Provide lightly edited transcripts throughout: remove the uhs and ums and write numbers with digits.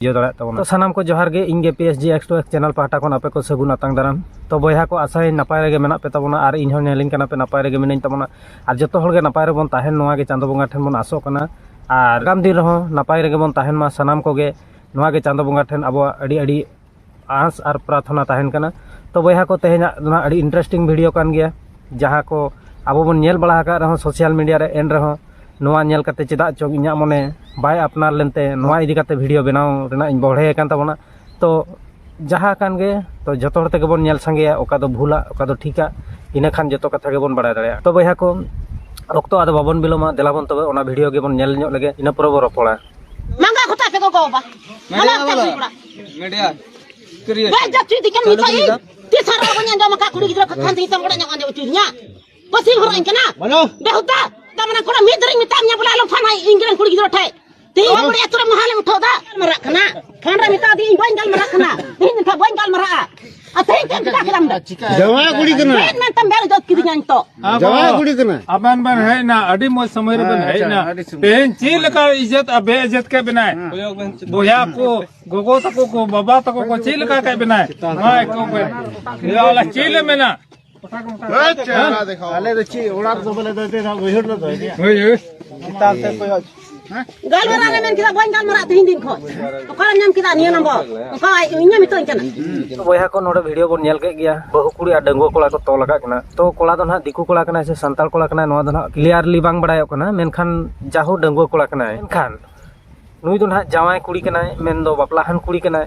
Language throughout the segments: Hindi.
तो सानाम को जोहार गे इंगे PSG X2X चैनल पाटा कोन आपे को सगुन आतांग दाराम तो बयहा को आशा नपाय रेगे मेना पे ताबोना आर इन हों नेलिंग कना पे नपाय रेगे मिनाइन ताबोना आर जतो हर गे नपाय रेबोन ताहेन नोआ गे चांदो बंगा ठेन बोन आसो कना आर आगाम दिन रहो नपाय रेगे बोन ताहेन मा सानाम को गे नोआ गे चांदो बंगा ठेन अबो अडी अडी आस आर प्रार्थना ताहेन कना तो बयहा को तेहेना ना अडी इंटरेस्टिंग वीडियो कान गया जहां को अबो बोन नेल बड़ा का रहो सोशल मीडिया रे एन रहो नोआ नेल कते चेदा चो इᱧᱟ मने बाय अपनार लेनते नोआ इदी कते वीडियो बनाव रेना इन बढे कान ताबोना तो जहां कान गे तो जतो हरते गेबोन नेल संगेया ओका दो भूला ओका दो ठीका इना खान जतो कथा गेबोन बडाय दाड़या तो बयहा को ओक्तो आदो बाबन बिलोमा देलाबोन तबे ओना वीडियो गेबोन नेल ᱧᱚᱜ लगे इना पुरो बो रपोड़ा मंगा खोता पे को बा मीडिया करिए बे जति दिकन मिताई ती सारा बन्या जमा का कुड़ी गिदरा खथान ती तम बड़ा ᱧᱚᱜ ᱟᱸᱡᱮ उचुरिया पसी भर इनकना बोलो बेहुता तमना कोड़ा मिदरिंग मिताम nya बोला लो फाना इंग्रेन कुड़ी गिदरा ठे ती बड़ी अतुरा महाले उठो दा मरा कना फानरा मिता दी बन गाल मरा कना इन का बन गाल मरा अते के किराम जवा कुड़ी कना मैं तम बेर जत किदियां तो जवा कुड़ी कना अबन बन है ना अडी मो समय रे बन है ना पेन चील का इज्जत अबे इज्जत के बनाए बोया को गोगो तको को बाबा तको को चील का बनाए हां को वाला चील में ना अच्छा देखो आले तो ची ओड़ा तो बोले देते ना वही ना तो होय किताब से कोई गाल मरा ने मेन किदा बन गाल मरा तीन दिन खो तो कारण नाम किदा निया नंबर का इnya मितो इनकना तो बयहा को नोडे वीडियो बोन नेल के गया बहु कुड़ी आ डंगो कोला को तो लगा कना तो कोला दो ना दिकु कोला कना से संताल कोला कना नोआ दो ना क्लियरली बांग बडायो कना मेनखान जाहु डंगो कोला कना मेनखान नुई दो ना जावाय कुड़ी कना मेन दो बापलाहान कुड़ी कना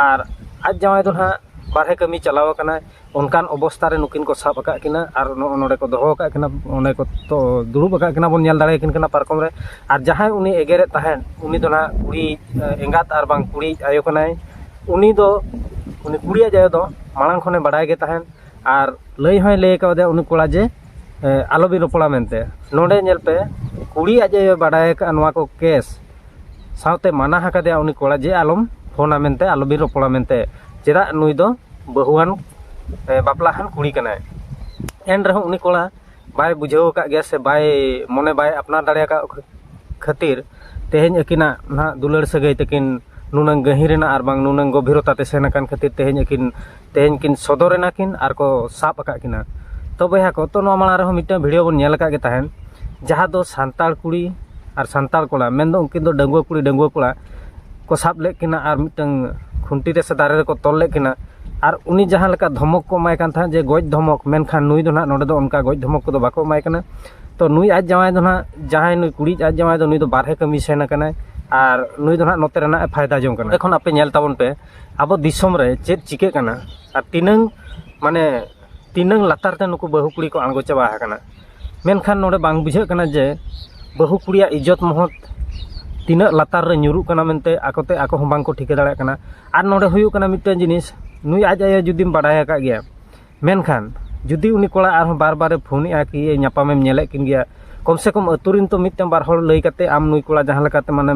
आर आज जावाय दो ना बारहे कमी चलाव कना उनकान अवस्था रे नुकिन को साब अका किना आर नोडे को दोहो अका किना ओने को तो दुरुब अका किना बोन नेल दाड़े किन कना पारकम रे आर जहां उनी एगेरे ताहेन उनी दो ना कुड़ी एंगात आर बांग कुड़ी आयो कनाय उनी कुड़िया जायो दो मांग खने बडाय गे ताहेन आर लई होय लई का दे उनी कोला जे आलो बि रोपड़ा मेनते नोडे नेल पे कुड़ी आजे बडाय का नवा को केस सावते माना हका दे उनी कोला जे आलम फोना मेनते आलो बि रोपड़ा मेनते चेदा नुई दो बहुआन बापलाहान कुड़ी कनाय एन रहो उनी कोला बाय बुझाव का गया से बाय मने बाय अपना दाड़े का खातिर तेहेन अकिना ना दुलड़ सगै तकिन नुनंग गहिरेना आर बांग नुनंग गभीरता ते सेनाकान खातिर तेहेन किन सदरेना किन आर को साप अका किना तो बयहा को तो नो माला रहो मिटा वीडियो बोन नेल का गे ताहेन जहां दो सांताल कुड़ी आर सांताल कोला मेन दो उनकिन दो डंगुआ कुड़ी डंगुआ कोला को साप ले किना आर मिटंग खुंटी रे से दारे को तोल ले किना आर उनी जहां लका धमक को माय कान था जे गोज धमक मेनखान नुई दो ना नोडे दो उनका गोज धमक को दो बाको माय कना तो नुई आज जमाय दो ना जहां नुई कुड़ी आज जमाय दो नुई दो बारहे कमी सेना कना आर नुई दो ना नोते रेना फायदा जों कना एखन आपे नेल ताबन पे आबो दिसम रे चेत चिके कना आर तीनंग लातार ते नुकु बहु कुड़ी को आंगो चाबा कना मेनखान नोडे बांग बुझे कना जे बहु कुड़िया इज्जत महत तीना लातार रे ᱧᱩᱨᱩᱜ कना मेनते आकोते आको हम बांग को ठिके दाड़ा कना आर नोडे हुयु कना मिटन जिनिस नुई आज आया जुदिम बाडाय का गया मेनखान जुदी उनी Cola are bar bar phone आ कि ᱧᱟᱯᱟᱢᱮᱢ ᱧᱮᱞᱮ किन गया कम से कम अतुरिन तो मिटन बार हर लई कते आम नुई कोला जहां लकाते माने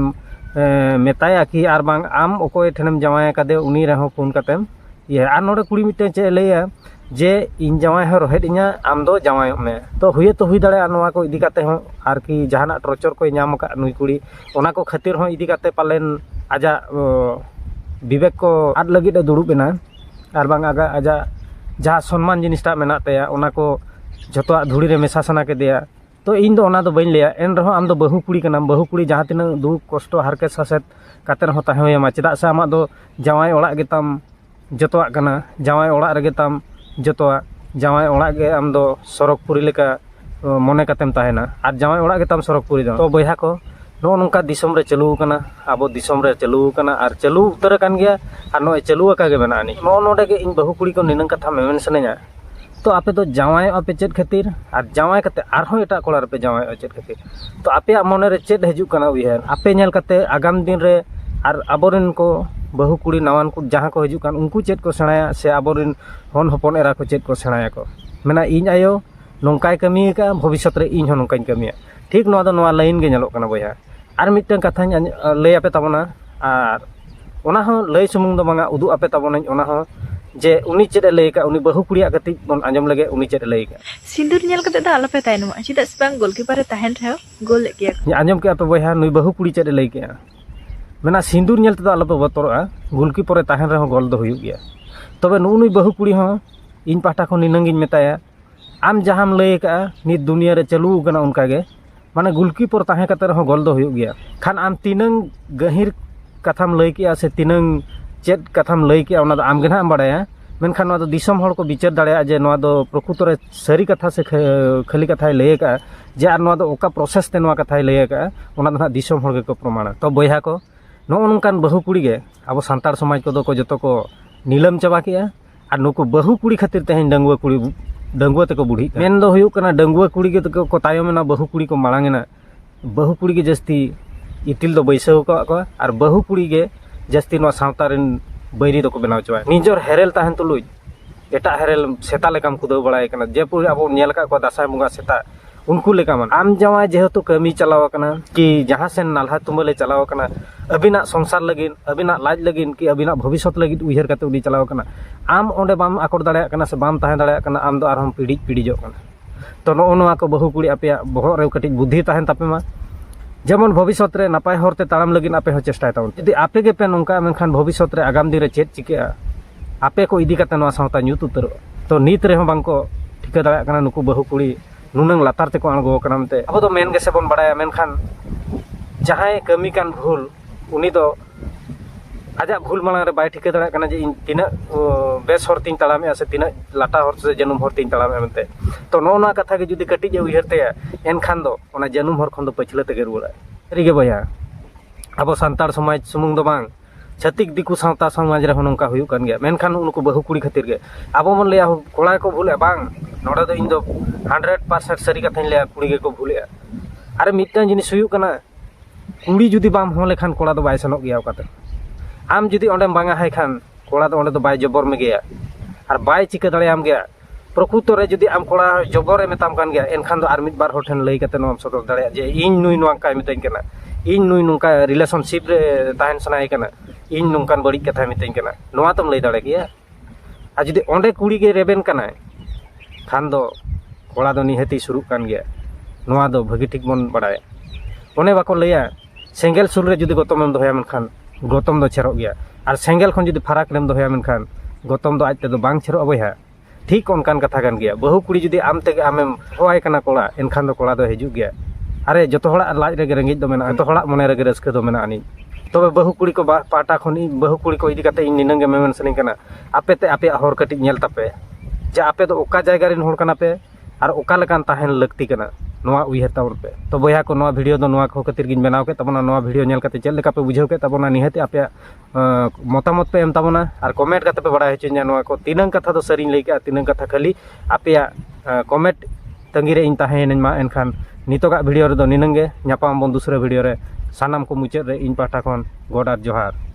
मेताया कि आर बांग आम ओकोय ठेनम जमाय कादे उनी रहो फोन कतेम ये आर नोडे कुड़ी मिटन चे लैया जे इन जमाय हो रोहेड इnya आम दो जमाय में तो हुए तो हुई दाड़े नोआ को इदी काते हो आर कि जहाना टर्चर को नाम का नुई कुड़ी ओना को खातिर हो इदी काते पालेन आजा विवेक को आद लगी दुड़ुबेना आर बांग आगा आजा जहां सम्मान जिनिसटा मेना तया ओना को जतोआ धुड़ी रे मेसा सना के दिया तो इन दो ओना दो बइन लिया एन रहो आम दो बहु कुड़ी कना बहु कुड़ी जहां तिना दुख कष्ट हारके सासेत काते रहो ताहे मा चेदा से आमा दो जवाय ओड़ा गेताम जतोआ कना जवाय ओड़ा रे गेताम जतोआ जवाय ओड़ा गे आम दो सरकपुरी लेका मने कातेम ताहेना आर जवाय ओड़ा गेताम सरकपुरी दो तो बयहा को नो नोंका दिसम रे चलू कना आबो दिसम रे चलू कना आर चलू उतर कान गया आर नो चलू का गे बनानी नो नोडे गे इन बहु कुड़ी को निनंग कथा मेमेन सनेया तो आपे तो जवाय आपे चेत खातिर आर जवाय कते आर हो एटा कोला रे जवाय चेत खातिर तो आपे मने रे चेत हजू कना उयहर आपे नेल कते आगाम दिन रे आर आबोरेन को बहु कुड़ी नवान को जहां को हजू कान उनको चेत को सेणाया से आबोरेन होन हपन एरा को चेत को सेणाया को मेना इन आयो नोंकाय कमी का भविष्यत रे इन हो नोंकाय कमिया ठीक नोआ दो नोआ लाइन गे नेलो कना बया आर मिटन कथा लय आपे ताबना आर ओना हो लय सुमुंग दो बांगा उदु आपे ताबना ओना हो जे उनी चेत लय का उनी बहु कुड़िया गति बोन आंजम लगे उनी चेत लय का सिंदूर नेल कते दा आलपे तायनमा चिदा स्पांग गोलकीपर ताहेन रहे गोल ले किया आंजम के आपे बया नुई बहु कुड़ी चेत लय के मेना सिंदूर नेल तेदो आलोपे बतरोआ गुलकी परे ताहेन रहे गल दो हुयुग गया तबे नुई बहु कुड़ी हो इन पाहटा खन निनंगिन मेताया आम जहाम लय का नित दुनिया रे चालू कना उनका गे माने गुलकी पर ताहे कते रहो गल दो हुयुग गया खान आम तीनंग गहिर कथाम लय किया से तीनंग चेद कथाम लय किया ओना दो आम गे ना बाड़ाया मेनखान नोआ दो दिसम हड़ को विचार दाड़ेया जे नोआ दो प्रकृत रे सारी कथा से खाली कथाय लय का जे आर नोआ दो ओका प्रोसेस ते नोआ कथाय लय का ओना दो ना दिसम हड़ के को प्रमाण तो बयहा को नो नोंकान बहु कुड़ी गे अब सांतार समाज को दो को जतो को नीलम चाबा किया और नुकु बहु कुड़ी खातिर तेहें डंगुआ तक बुढ़ी मेन दो हुयुग कना डंगुआ कुड़ी के को तायमेना बहु कुड़ी को मांगेना बहु कुड़ी के जस्ती इटिल दो बैसाव को और बहु कुड़ी के जस्ती नोआ सावता रेन बैरी दो को बनाव चवा निजर हेरेल ताहन तुलुज एटा हेरेल सेता लेकाम कुदो बड़ाय कना जेपुर अब नेल का को दासाय मुंगा सेता उनको लेका मन आम जवा जेहेतु कमी चलाव कना कि जहां से नाल्हा तुमले चलाव कना अबिना संसार लगिन अबिना लाज लगिन कि अबिना भविष्य लगिन उइहर कते उडी चलाव कना आम ओंडे बाम आकोड़ दाड़ाया कना से बाम ताहे दाड़ाया कना आम दो आरहम पीड़िजो कना तो नोआ को बहु कुड़ी आपे बहर रे कटिज बुद्धि ताहेन तापे मा जेमन भविष्य रे नापाय हरते ताड़ाम लगिन आपे हो चेष्टाय ताउन यदि आपे गे पे नोंका मेनखान भविष्य रे आगाम दिन रे चेत चिकेआ आपे को इदी कते नोआ सावता न्यूत उतरो तो नीत रे हो बांको ठिका दाड़ाया कना नुकु बहु कुड़ी नुनंग लातार ते को आंगो कना मते अब तो मेन गेसे बन बड़ाया मेनखान जहां कमी कान भूल उनी दो आजा भूल मांग रे बाय ठिका दाड़ा कना जे इन तिना बेस हर तीन तालामे से तिना लाटा हर से जनुम हर तीन तालामे मते तो नोना कथा के जुदी कटिज उइहरते एनखान दो ओना जनुम हर खन दो पछले तेगे रुड़ा रिगे बया अब सांतार समाज सुमुंग दो बांग छतिक दिकु सावता समाज रे नोंका हुयु कान गया मेनखान उनको बहु कुड़ी खातिर गे अब मन लेया कोड़ा को भूले बांग नोडा दो इन दो 100% सारी कथा लेया कुड़ी गे को भूले अरे मिटन जिनिस हुयु कना कुड़ी जुदी बाम हो लेखान कोड़ा दो बाय सनो गया ओकाते आम जुदी ओंडेम बांगा हाय खान कोड़ा दो ओंडे दो बाय जबर में गया और बाय चिका दाड़ायाम गया प्रकृत रे जुदी आम कोड़ा जबर मेताम कान गया एनखान दो आर मिट बार हर ठन लई कते नोम सदर दाड़ाया जे इन नुई नोआ काय मितैन कना इन नुई नुका रिलेशनशिप रे ताहेन सनाय कना इन नुकान बड़ी कथा मितैन कना नोआ तम लई दाड़े गया आ जुदी ओंडे कुड़ी गे रेबेन कना खान दो कोड़ा दो निहती शुरू कान गया नोआ दो भगी ठीक मन बड़ाया ओने बाको लैया सेंगेल सुर रे जुदी गतम दोहया मेनखान गतम दो छेरो गया और सेंगेल खन जुदी फराक रेम दोहया मेनखान गतम दो आजते दो बांग छेरो बयहा ठीक ओनकान कथा कान गया बहु कुड़ी जुदी आम तेगे आमेम होय कना कोड़ा एनखान दो कोड़ा दो हिजुग गया अरे जतो हड़ा लाज रे रेंगेज दो मेना जतो हड़ा मने रे रस्के दो मेना आनी तबे बहु कुड़ी को पाटा खनि बहु कुड़ी को इदी कते इन निनंगे मेमन सनी कना आपेते आपे हर कटि नेल तापे जे आपे दो ओका जायगा रेन हर कना पे और ओका लेकान ताहेन लगती कना नोआ उइहर ताउन पे तो बया को नोआ वीडियो दो नोआ को खातिर गिन बनाव के तबना नोआ वीडियो नेल कते चेल लेका पे बुझाव के तबना निहते आपे मतामत पे एम तबना और कमेंट कते पे बड़ा हेचिन नोआ को तीनंग कथा दो सरिन लई के तीनंग कथा खाली आपे कमेंट तंगी रे इन ताहेन मा एनखान नितोगा वीडियो रे दो निनंगे न्यापाम बन दूसरे वीडियो रे सानाम को मुचाद रे इन पाटा खन गॉड आर जोहार।